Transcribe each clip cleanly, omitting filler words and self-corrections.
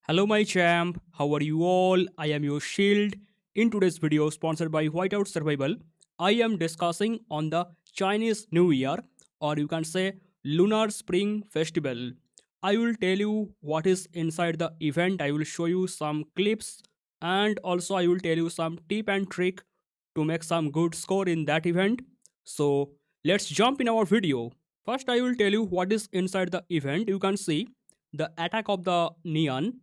Hello my champ, how are you all? I am your shield. In today's video sponsored by Whiteout Survival, I am discussing on the Chinese New Year, or you can say Lunar Spring Festival. I will tell you what is inside the event. I will show you some clips and also I will tell you some tip and trick to make some good score in that event. So let's jump in our video. First I will tell you what is inside the event. You can see the attack of the Nian.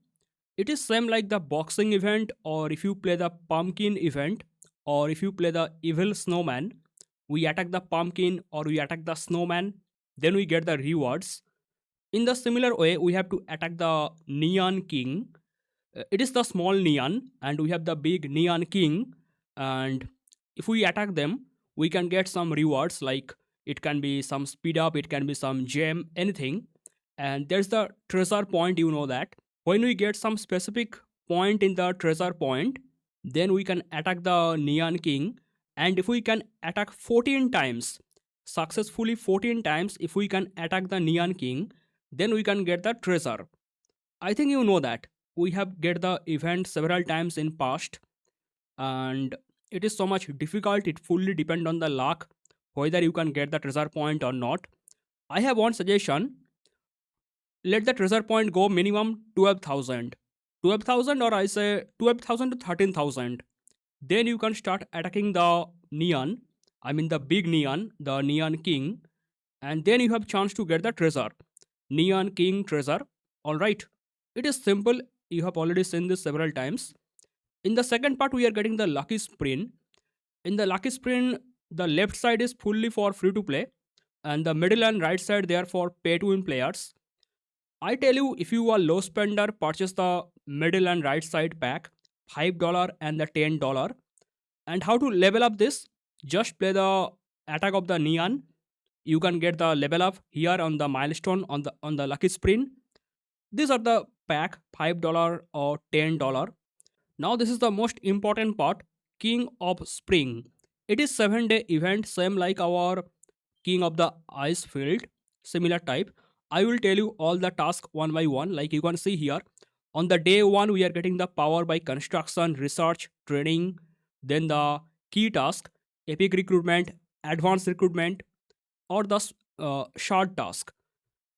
It is same like the boxing event, or if you play the pumpkin event, or if you play the evil snowman, we attack the pumpkin or we attack the snowman, then we get the rewards. In the similar way, we have to attack the neon king. It is the small neon and we have the big neon king, and if we attack them, we can get some rewards, like it can be some speed up, it can be some gem, anything. And there's the treasure point, you know that when we get some specific point in the treasure point, then we can attack the neon king. And if we can attack 14 times successfully, 14 times, if we can attack the neon king, then we can get the treasure. I think you know that we have get the event several times in past, and it is so much difficult. It fully depend on the luck whether you can get the treasure point or not. I have one suggestion. Let the treasure point go minimum 12,000. 12,000, or I say 12,000 to 13,000. Then you can start attacking the neon, I mean the big neon, the neon king, and then you have chance to get the treasure. Neon king treasure. All right. It is simple. You have already seen this several times. In the second part, we are getting the lucky sprint. In the lucky sprint, the left side is fully for free to play, and the middle and right side they are for pay to win players. I tell you, if you are low spender, purchase the middle and right side pack, $5 and the $10. And how to level up this? Just play the attack of the neon. You can get the level up here on the milestone on the lucky sprint. These are the pack, $5 or $10. Now this is the most important part, King of Spring. It is 7-day event, same like our King of the Ice Field, similar type. I will tell you all the tasks one by one. Like you can see here, on the day one we are getting the power by construction, research, training, then the key task, epic recruitment, advanced recruitment, or the shard task,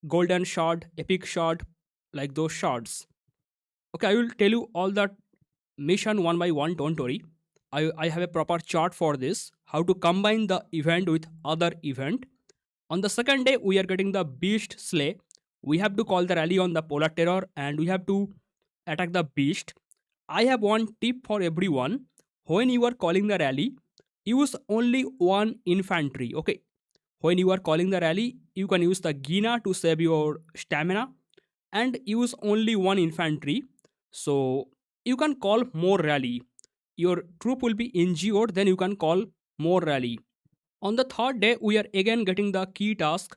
golden shard, epic shard, like those shards. Okay, I will tell you all the mission one by one. Don't worry. I have a proper chart for this. How to combine the event with other event. On the second day, we are getting the beast slay. We have to call the rally on the polar terror and we have to attack the beast. I have one tip for everyone. When you are calling the rally, use only one infantry. Okay. When you are calling the rally, you can use the Gina to save your stamina and use only one infantry. So you can call more rally. Your troop will be injured, then you can call more rally. On the third day, we are again getting the key task,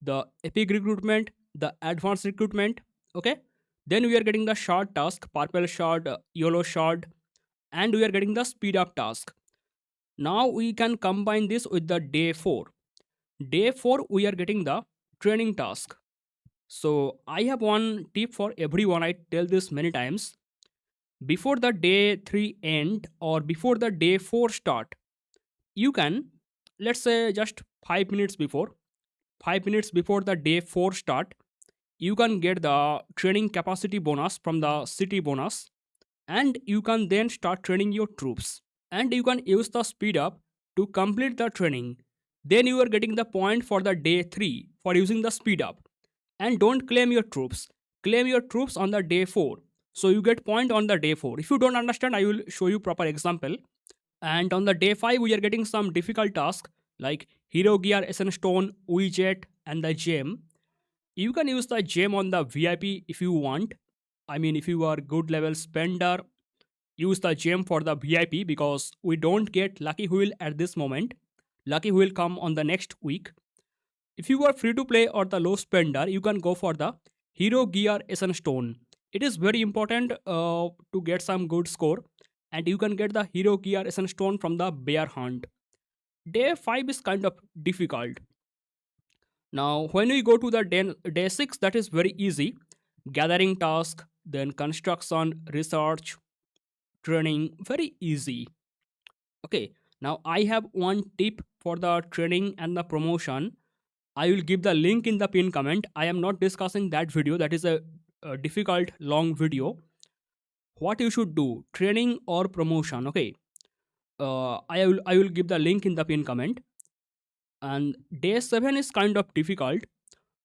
the epic recruitment, the advanced recruitment. Okay. Then we are getting the shard task, purple shard, yellow shard, and we are getting the speed up task. Now we can combine this with the day 4. Day 4, we are getting the training task. So I have one tip for everyone. I tell this many times. Before the day 3 end or before the day 4 start, you can, let's say just 5 minutes before, 5 minutes before the day 4 start, you can get the training capacity bonus from the city bonus, and you can then start training your troops, and you can use the speed up to complete the training. Then you are getting the point for the day 3 for using the speed up. And don't claim your troops, claim your troops on the day 4, so you get point on the day 4. If you don't understand, I will show you proper example. And on the day 5, we are getting some difficult task like hero gear, SN stone, widget, and the gem. You can use the gem on the VIP if you want. I mean, if you are good level spender, use the gem for the VIP, because we don't get lucky wheel at this moment. Lucky wheel come on the next week. If you are free to play or the low spender, you can go for the hero gear SN stone. It is very important to get some good score, and you can get the hero gear SN stone from the bear hunt. Day 5 is kind of difficult. Now, when we go to the day 6, that is very easy. Gathering task, then construction, research, training, very easy. Okay, now I have one tip for the training and the promotion. I will give the link in the pin comment. I am not discussing that video, that is a difficult long video. What you should do, training or promotion. Okay, I will give the link in the pin comment. And day 7 is kind of difficult.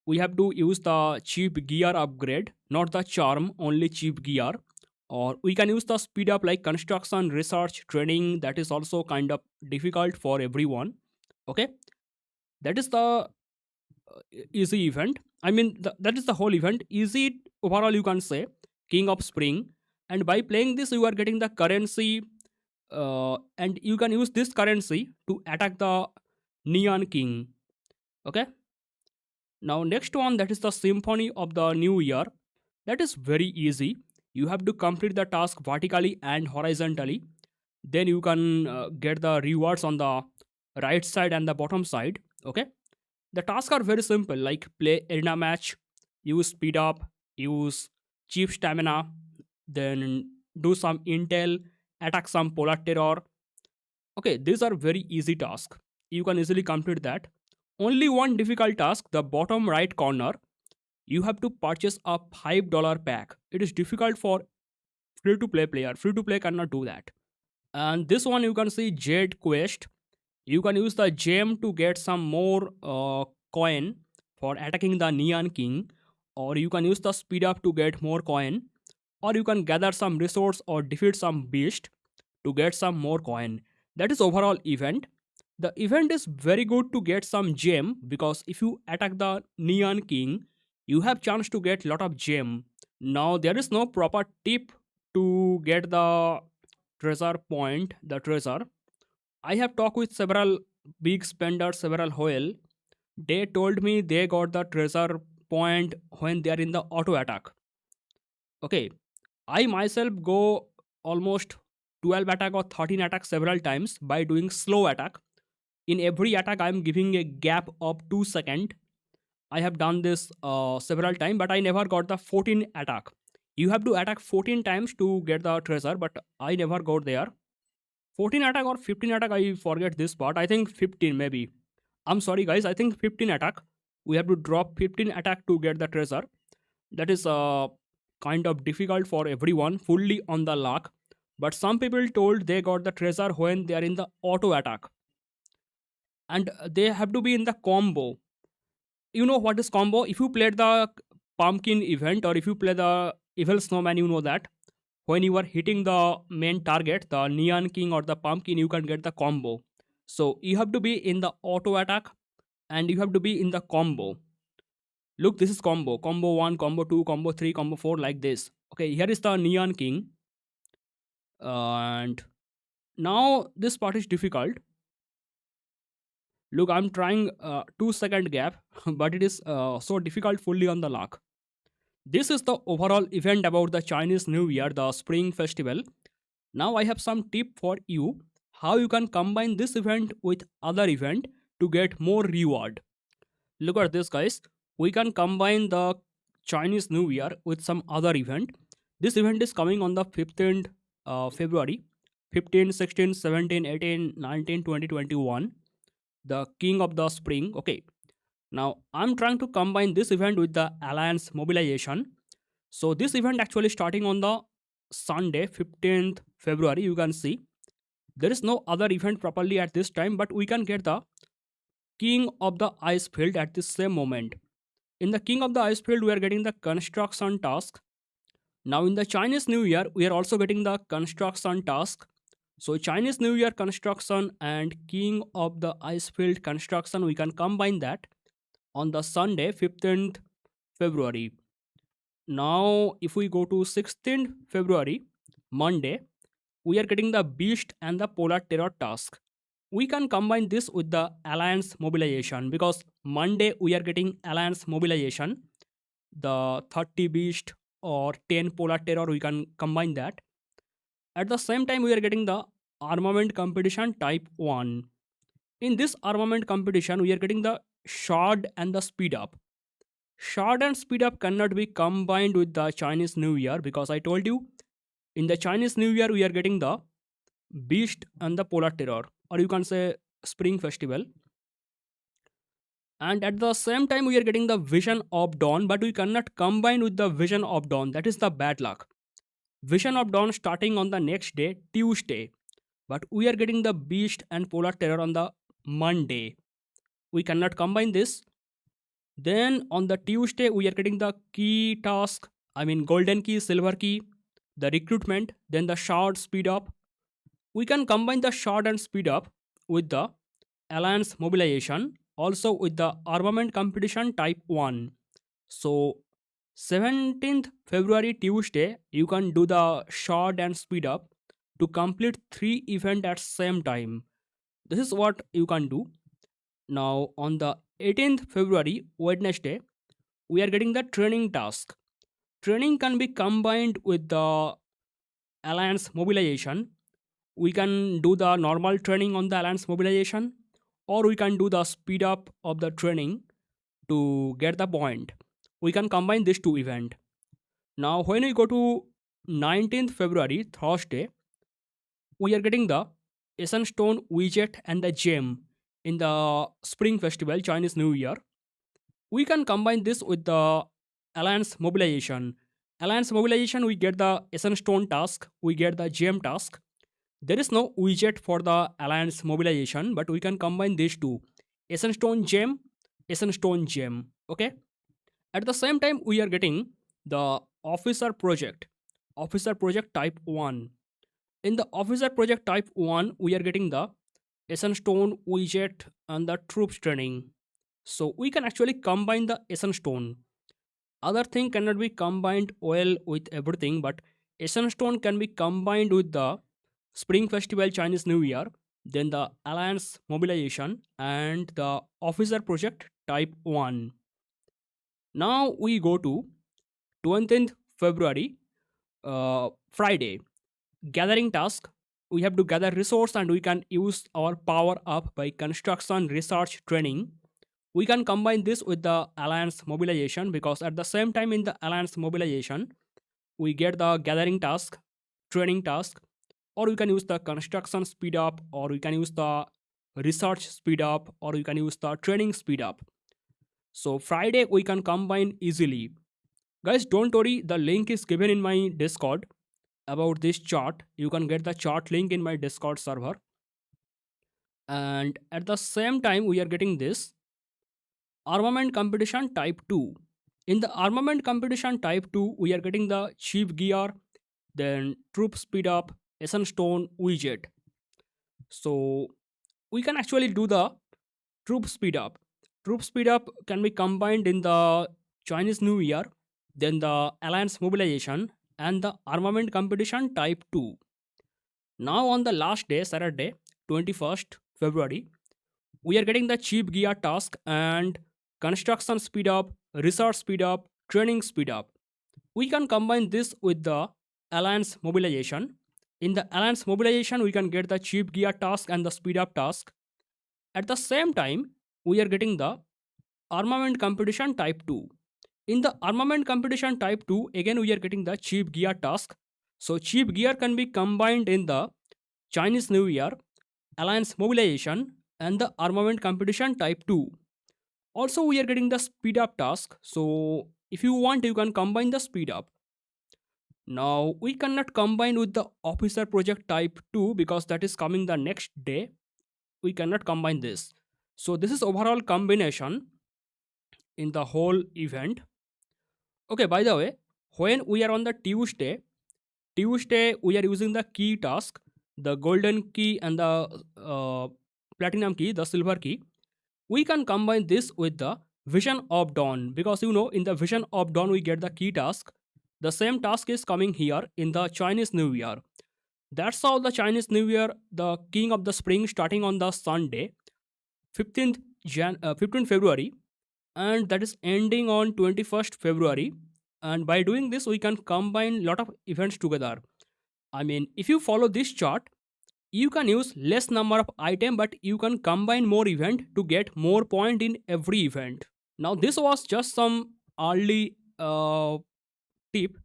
We have to use the cheap gear upgrade, not the charm, only cheap gear. Or we can use the speed up like construction, research, training. That is also kind of difficult for everyone. Okay, that is the easy event. I mean, that is the whole event. Easy overall, you can say, King of Spring. And by playing this, you are getting the currency, and you can use this currency to attack the Nian King. Okay. Now, next one, that is the Symphony of the New Year. That is very easy. You have to complete the task vertically and horizontally. Then you can get the rewards on the right side and the bottom side. Okay. The tasks are very simple, like play arena match, use speed up, use cheap stamina, then do some intel, attack some polar terror. Okay, these are very easy tasks. You can easily complete that. Only one difficult task, the bottom right corner. You have to purchase a $5 pack. It is difficult for free to play player. Free to play cannot do that. And this one you can see Jade Quest. You can use the gem to get some more coin for attacking the Nian King, or you can use the speed up to get more coin, or you can gather some resource or defeat some beast to get some more coin. That is overall event. The event is very good to get some gem, because if you attack the Neon King, you have chance to get lot of gem. Now there is no proper tip to get the treasure point, the treasure. I have talked with several big spenders, several whale. They told me they got the treasure point when they are in the auto attack. Okay, I myself go almost 12 attack or 13 attack several times by doing slow attack. In every attack, I am giving a gap of 2 seconds. I have done this several times, but I never got the 14 attack. You have to attack 14 times to get the treasure, but I never got there. 14 attack or 15 attack, I forget this part. I think 15 maybe. I'm sorry guys, I think 15 attack. We have to drop 15 attack to get the treasure. That is kind of difficult for everyone, fully on the luck. But some people told they got the treasure when they are in the auto attack. And they have to be in the combo. You know what is combo? If you played the pumpkin event, or if you play the evil snowman, you know that when you are hitting the main target, the Neon King or the pumpkin, you can get the combo. So you have to be in the auto attack, and you have to be in the combo. Look, this is combo. Combo 1, combo 2, combo 3, combo 4, like this. Okay, here is the Neon King. And now this part is difficult. Look, I'm trying 2 second gap, but it is so difficult fully on the luck. This is the overall event about the Chinese New Year, the Spring Festival. Now I have some tip for you how you can combine this event with other event to get more reward. Look at this guys. We can combine the Chinese New Year with some other event. This event is coming on the 15th February. 15, 16, 17, 18, 19, 20, 21. The King of the Spring. Okay. Now I'm trying to combine this event with the Alliance mobilization. So this event actually starting on the Sunday, 15th February. You can see there is no other event properly at this time, but we can get the King of the Ice Field at the same moment. In the King of the Ice Field, we are getting the construction task. Now in the Chinese New Year, we are also getting the construction task. So Chinese New Year construction and King of the Ice Field construction, we can combine that on the Sunday, 15th February. Now if we go to 16th February, Monday, we are getting the Beast and the Polar Terror task. We can combine this with the Alliance mobilization, because Monday we are getting Alliance mobilization, the 30 Beast or 10 Polar Terror, we can combine that. At the same time, we are getting the Armament competition type 1. In this armament competition, we are getting the Shard and the Speed Up. Short and speed up cannot be combined with the Chinese New Year because I told you in the Chinese New Year we are getting the Beast and the Polar Terror, or you can say Spring Festival. And at the same time, we are getting the Vision of Dawn, but we cannot combine with the Vision of Dawn. That is the bad luck. Vision of Dawn starting on the next day, Tuesday, but we are getting the Beast and Polar Terror on the Monday. We cannot combine this. Then on the Tuesday, we are getting the key task, I mean, golden key, silver key, the recruitment, then the short speed up. We can combine the short and speed up with the alliance mobilization, also with the armament competition type 1. So 17th February Tuesday, you can do the short and speed up to complete 3 events at same time. This is what you can do. Now on the 18th February Wednesday, we are getting the training task. Training can be combined with the alliance mobilization. We can do the normal training on the alliance mobilization, or we can do the speed up of the training to get the point. We can combine these two events. Now when we go to 19th February Thursday, we are getting the Essence Stone widget and the gem in the Spring Festival Chinese New Year. We can combine this with the alliance mobilization. Alliance mobilization, we get the Essence Stone task, we get the gem task. There is no widget for the alliance mobilization, but we can combine these two, Essence Stone gem, Essence Stone gem. Okay. At the same time, we are getting the officer project type 1. In the officer project type 1, we are getting the Essence Stone widget and the troops training. So we can actually combine the Essence Stone. Other thing cannot be combined well with everything, but Essence Stone can be combined with the Spring Festival Chinese New Year, then the Alliance Mobilization, and the Officer Project Type 1. Now we go to 20th February, Friday. Gathering task. We have to gather resource and we can use our power up by construction research training. We can combine this with the alliance mobilization because at the same time in the alliance mobilization, we get the gathering task, training task, or we can use the construction speed up, or we can use the research speed up, or we can use the training speed up. So Friday we can combine easily. Guys, don't worry, the link is given in my Discord about this chart. You can get the chart link in my Discord server. And at the same time, we are getting this armament competition type 2. In the armament competition type 2, we are getting the chief gear, then troop speed up, Essence Stone widget. So we can actually do the troop speed up. Troop speed up can be combined in the Chinese New Year, then the alliance mobilization, and the armament competition type 2. Now on the last day, Saturday, 21st February, we are getting the cheap gear task and construction speed up, research speed up, training speed up. We can combine this with the alliance mobilization. In the alliance mobilization, we can get the cheap gear task and the speed up task. At the same time, we are getting the armament competition type 2. In the armament competition type 2, again we are getting the cheap gear task. So cheap gear can be combined in the Chinese New Year, alliance mobilization, and the armament competition type 2. Also we are getting the speed up task. So if you want, you can combine the speed up. Now we cannot combine with the officer project type 2 because that is coming the next day. We cannot combine this. So this is overall combination in the whole event. Okay, by the way, when we are on the Tuesday we are using the key task, the golden key and the platinum key, the silver key. We can combine this with the Vision of Dawn because in the Vision of Dawn we get the key task. The same task is coming here in the Chinese New Year. That's how the Chinese New Year, the King of the Spring, starting on the Sunday, 15th February, and that is ending on 21st February. And by doing this, we can combine lot of events together. I mean, if you follow this chart, you can use less number of item, but you can combine more event to get more point in every event. Now, this was just some early tip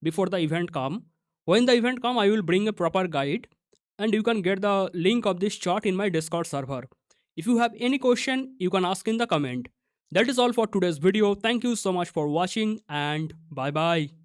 before the event come. When the event come, I will bring a proper guide, and you can get the link of this chart in my Discord server. If you have any question, you can ask in the comment. That is all for today's video. Thank you so much for watching, and bye bye.